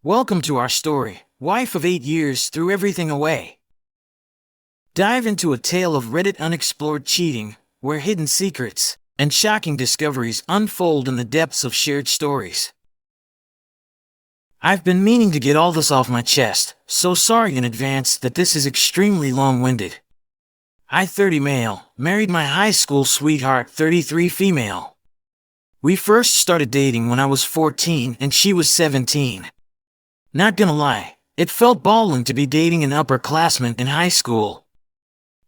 Welcome to our story, Wife of 8 Years Threw Everything Away. Dive into a tale of Reddit unexplored cheating, where hidden secrets and shocking discoveries unfold in the depths of shared stories. I've been meaning to get all this off my chest, so sorry in advance that this is extremely long-winded. I, 30 male, married my high school sweetheart, 33 female. We first started dating when I was 14 and she was 17. Not gonna lie, it felt balling to be dating an upperclassman in high school.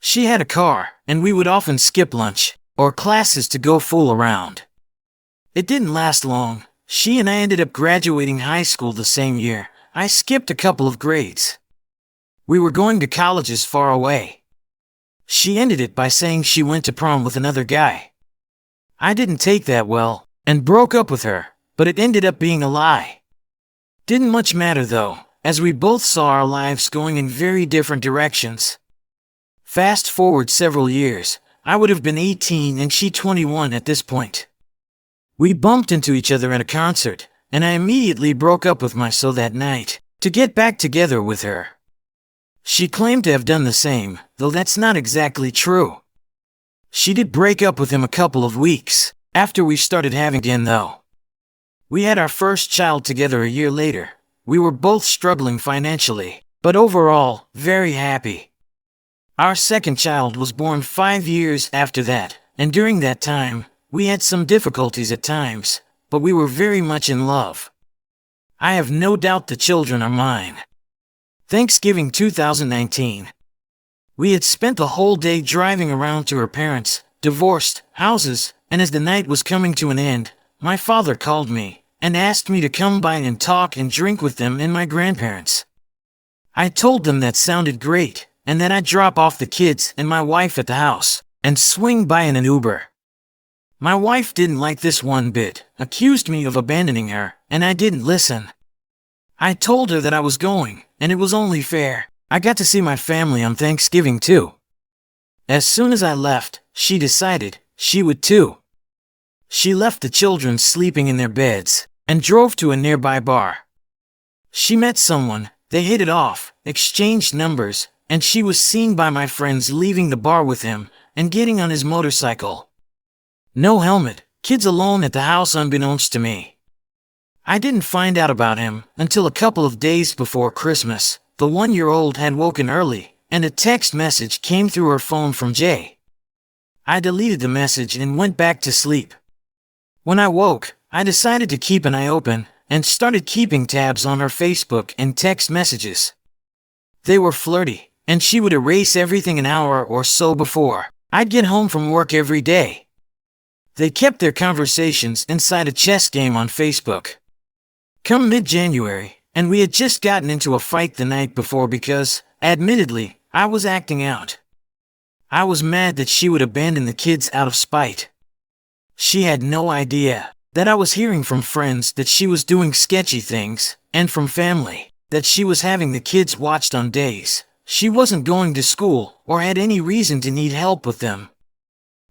She had a car, and we would often skip lunch or classes to go fool around. It didn't last long. She and I ended up graduating high school the same year. I skipped a couple of grades. We were going to colleges far away. She ended it by saying she went to prom with another guy. I didn't take that well, and broke up with her, but it ended up being a lie. Didn't much matter though, as we both saw our lives going in very different directions. Fast forward several years, I would have been 18 and she 21 at this point. We bumped into each other at a concert, and I immediately broke up with my so that night, to get back together with her. She claimed to have done the same, though that's not exactly true. She did break up with him a couple of weeks after we started having again though. We had our first child together a year later. We were both struggling financially, but overall, very happy. Our second child was born 5 years after that, and during that time, we had some difficulties at times, but we were very much in love. I have no doubt the children are mine. Thanksgiving 2019. We had spent the whole day driving around to her parents' divorced houses, and as the night was coming to an end, my father called me and asked me to come by and talk and drink with them and my grandparents. I told them that sounded great, and that I'd drop off the kids and my wife at the house and swing by in an Uber. My wife didn't like this one bit, accused me of abandoning her, and I didn't listen. I told her that I was going, and it was only fair. I got to see my family on Thanksgiving too. As soon as I left, she decided she would too. She left the children sleeping in their beds and drove to a nearby bar. She met someone, they hit it off, exchanged numbers, and she was seen by my friends leaving the bar with him and getting on his motorcycle. No helmet, kids alone at the house unbeknownst to me. I didn't find out about him until a couple of days before Christmas. The 1-year-old had woken early, and a text message came through her phone from Jay. I deleted the message and went back to sleep. When I woke, I decided to keep an eye open and started keeping tabs on her Facebook and text messages. They were flirty, and she would erase everything an hour or so before I'd get home from work every day. They kept their conversations inside a chess game on Facebook. Come mid-January, and we had just gotten into a fight the night before because, admittedly, I was acting out. I was mad that she would abandon the kids out of spite. She had no idea that I was hearing from friends that she was doing sketchy things, and from family that she was having the kids watched on days she wasn't going to school or had any reason to need help with them.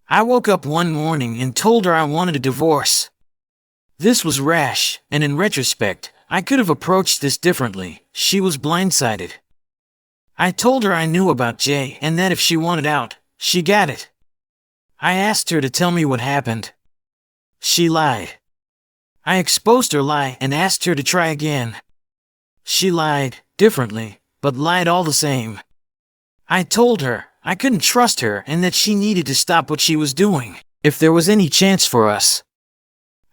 I woke up one morning and told her I wanted a divorce. This was rash, and in retrospect, I could have approached this differently. She was blindsided. I told her I knew about Jay and that if she wanted out, she got it. I asked her to tell me what happened. She lied. I exposed her lie and asked her to try again. She lied, differently, but lied all the same. I told her I couldn't trust her and that she needed to stop what she was doing if there was any chance for us.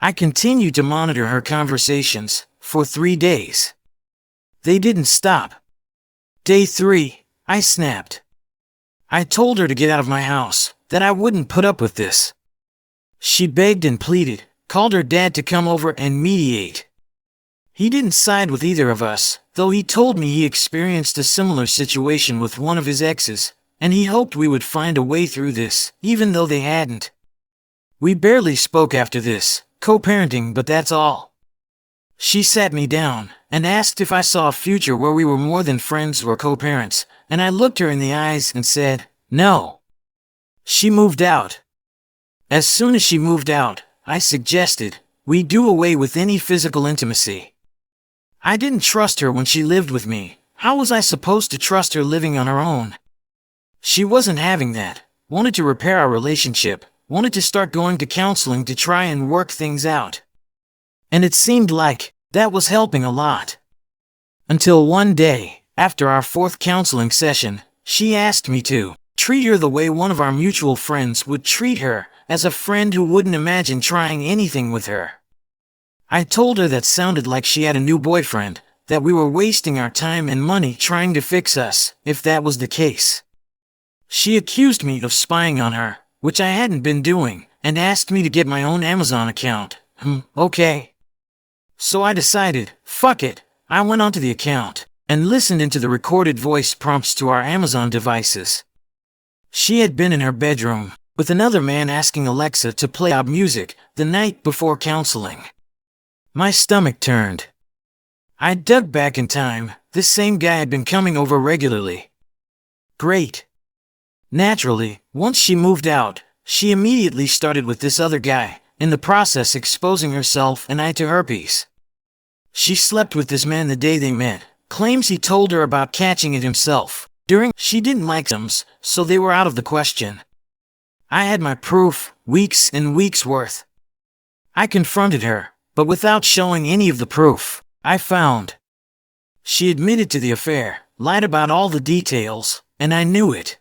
I continued to monitor her conversations for 3 days. They didn't stop. Day 3, I snapped. I told her to get out of my house, that I wouldn't put up with this. She begged and pleaded, called her dad to come over and mediate. He didn't side with either of us, though he told me he experienced a similar situation with one of his exes, and he hoped we would find a way through this, even though they hadn't. We barely spoke after this, co-parenting, but that's all. She sat me down and asked if I saw a future where we were more than friends or co-parents, and I looked her in the eyes and said, no. She moved out. As soon as she moved out, I suggested we do away with any physical intimacy. I didn't trust her when she lived with me. How was I supposed to trust her living on her own? She wasn't having that, wanted to repair our relationship, wanted to start going to counseling to try and work things out. And it seemed like that was helping a lot. Until one day, after our 4th counseling session, she asked me to treat her the way one of our mutual friends would treat her, as a friend who wouldn't imagine trying anything with her. I told her that sounded like she had a new boyfriend, that we were wasting our time and money trying to fix us, if that was the case. She accused me of spying on her, which I hadn't been doing, and asked me to get my own Amazon account. Okay. So I decided, fuck it. I went onto the account and listened into the recorded voice prompts to our Amazon devices. She had been in her bedroom with another man asking Alexa to play our music the night before counseling. My stomach turned. I dug back in time. This same guy had been coming over regularly. Great. Naturally, once she moved out, she immediately started with this other guy, in the process exposing herself and I to herpes. She slept with this man the day they met, claims he told her about catching it himself. She didn't like symptoms, so they were out of the question. I had my proof, weeks and weeks worth. I confronted her, but without showing any of the proof I found. She admitted to the affair, lied about all the details, and I knew it.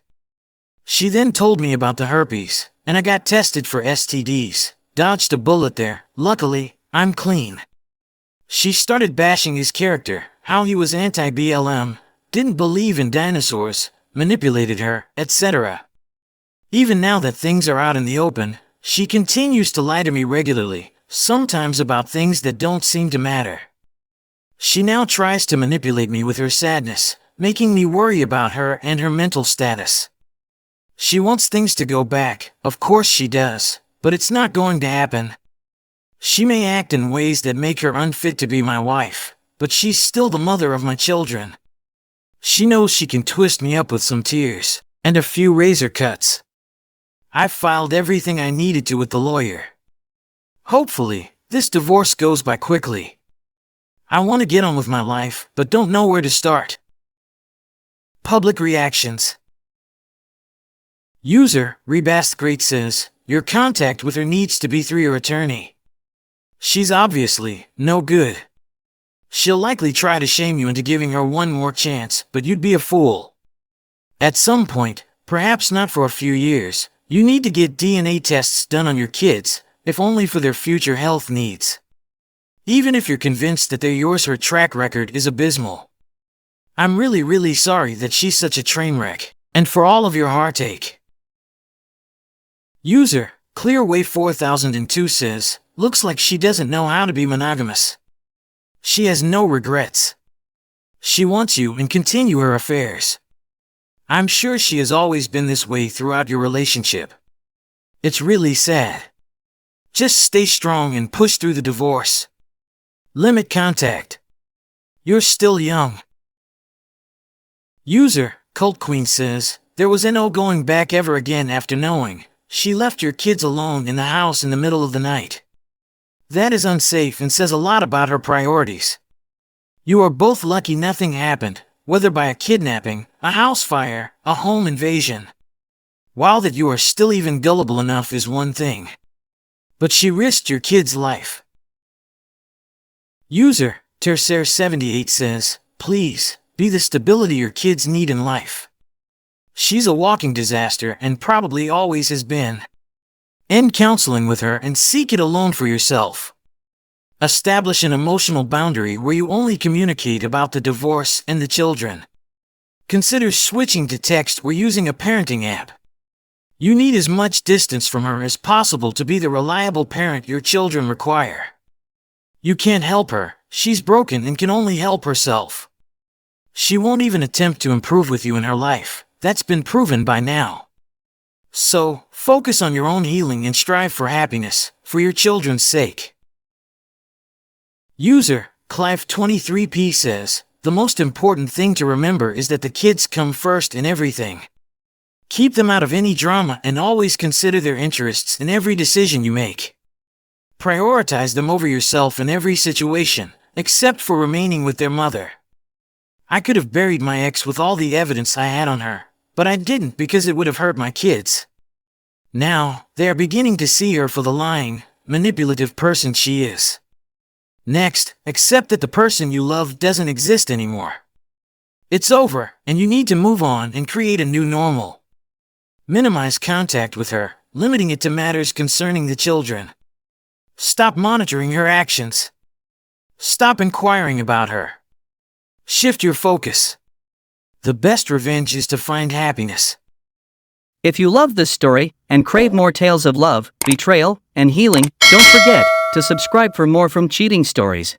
She then told me about the herpes, and I got tested for STDs, dodged a bullet there. Luckily, I'm clean. She started bashing his character, how he was anti-BLM, didn't believe in dinosaurs, manipulated her, etc. Even now that things are out in the open, she continues to lie to me regularly, sometimes about things that don't seem to matter. She now tries to manipulate me with her sadness, making me worry about her and her mental status. She wants things to go back, of course she does, but it's not going to happen. She may act in ways that make her unfit to be my wife, but she's still the mother of my children. She knows she can twist me up with some tears and a few razor cuts. I've filed everything I needed to with the lawyer. Hopefully, this divorce goes by quickly. I want to get on with my life, but don't know where to start. Public reactions. User, Rebastgrate says, your contact with her needs to be through your attorney. She's obviously no good. She'll likely try to shame you into giving her one more chance, but you'd be a fool. At some point, perhaps not for a few years, you need to get DNA tests done on your kids, if only for their future health needs. Even if you're convinced that they're yours, her track record is abysmal. I'm really sorry that she's such a train wreck, and for all of your heartache. User, Clearway 4002 says, looks like she doesn't know how to be monogamous. She has no regrets. She wants you and continue her affairs. I'm sure she has always been this way throughout your relationship. It's really sad. Just stay strong and push through the divorce. Limit contact. You're still young. User, Cult Queen says, there was no going back ever again after knowing. She left your kids alone in the house in the middle of the night. That is unsafe and says a lot about her priorities. You are both lucky nothing happened, whether by a kidnapping, a house fire, a home invasion. While that you are still even gullible enough is one thing. But she risked your kid's life. User, Tercer78 says, please, be the stability your kids need in life. She's a walking disaster and probably always has been. End counseling with her and seek it alone for yourself. Establish an emotional boundary where you only communicate about the divorce and the children. Consider switching to text or using a parenting app. You need as much distance from her as possible to be the reliable parent your children require. You can't help her, she's broken and can only help herself. She won't even attempt to improve with you in her life, that's been proven by now. So, focus on your own healing and strive for happiness, for your children's sake. User, Clive23p says, the most important thing to remember is that the kids come first in everything. Keep them out of any drama and always consider their interests in every decision you make. Prioritize them over yourself in every situation, except for remaining with their mother. I could have buried my ex with all the evidence I had on her, but I didn't because it would have hurt my kids. Now, they are beginning to see her for the lying, manipulative person she is. Next, accept that the person you love doesn't exist anymore. It's over, and you need to move on and create a new normal. Minimize contact with her, limiting it to matters concerning the children. Stop monitoring her actions. Stop inquiring about her. Shift your focus. The best revenge is to find happiness. If you love this story and crave more tales of love, betrayal, and healing, don't forget to subscribe for more from Cheating Stories.